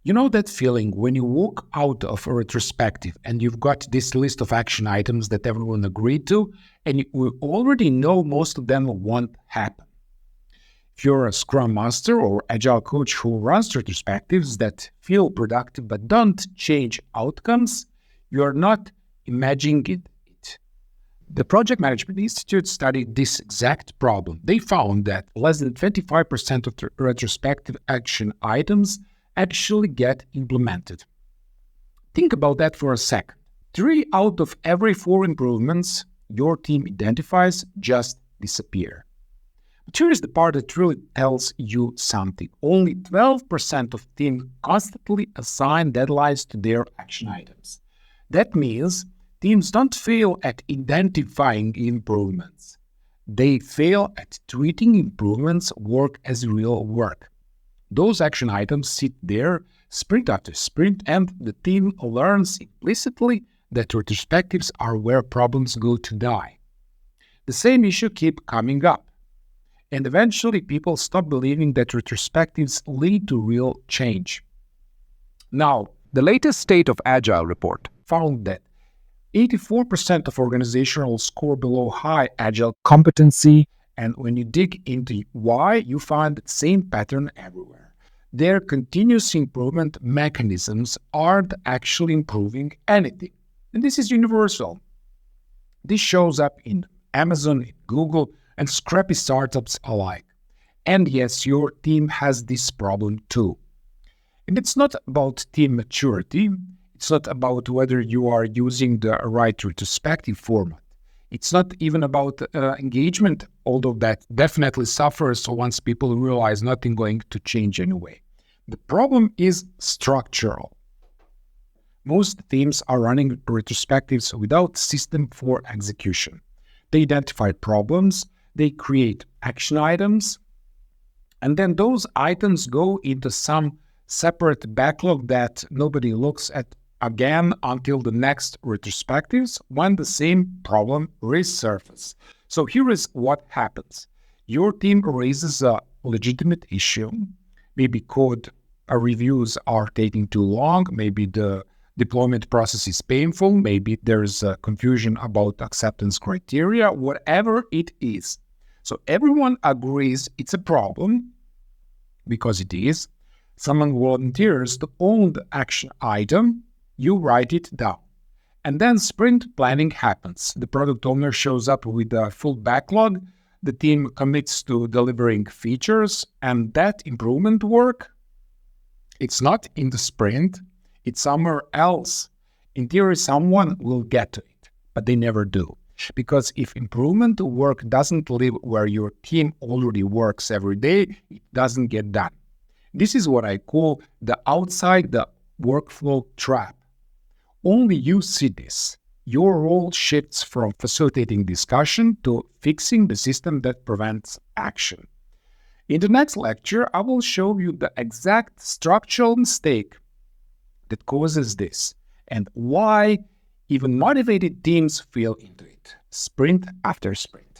You know that feeling when you walk out of a retrospective and you've got this list of action items that everyone agreed to, and you already know most of them won't happen. If you're a Scrum Master or Agile coach who runs retrospectives that feel productive but don't change outcomes, you're not imagining it. The Project Management Institute studied this exact problem. They found that less than 25% of the retrospective action items actually get implemented. Think about that for a second. 3 out of every 4 improvements your team identifies just disappear. But here's the part that really tells you something. Only 12% of teams constantly assign deadlines to their action items. That means teams don't fail at identifying improvements. They fail at treating improvements work as real work. Those action items sit there sprint after sprint, and the team learns implicitly that retrospectives are where problems go to die. The same issue keeps coming up, and eventually people stop believing that retrospectives lead to real change. Now, The latest State of Agile report found that 84% of organizations score below high Agile competency, and when you dig into why, you find the same pattern everywhere. Their continuous improvement mechanisms aren't actually improving anything. And this is universal. This shows up in Amazon, in Google, and scrappy startups alike. And yes, your team has this problem too. And it's not about team maturity. It's not about whether you are using the right retrospective format. It's not even about engagement, although that definitely suffers once people realize nothing going to change anyway. The problem is structural. Most teams are running retrospectives without system for execution. They identify problems, they create action items, and then those items go into some separate backlog that nobody looks at again until the next retrospectives when the same problem resurfaces. So here is what happens. Your team raises a legitimate issue. Maybe code reviews are taking too long. Maybe the deployment process is painful. Maybe there's confusion about acceptance criteria, whatever it is. So everyone agrees it's a problem because it is. Someone volunteers to own the action item. You write it down. And then sprint planning happens. The product owner shows up with a full backlog. The team commits to delivering features, and that improvement work, it's not in the sprint, it's somewhere else. In theory, someone will get to it, but they never do. Because if improvement work doesn't live where your team already works every day, it doesn't get done. This is what I call the outside the workflow trap. Only you see this. Your role shifts from facilitating discussion to fixing the system that prevents action. In the next lecture, I will show you the exact structural mistake that causes this and why even motivated teams fail into it, sprint after sprint.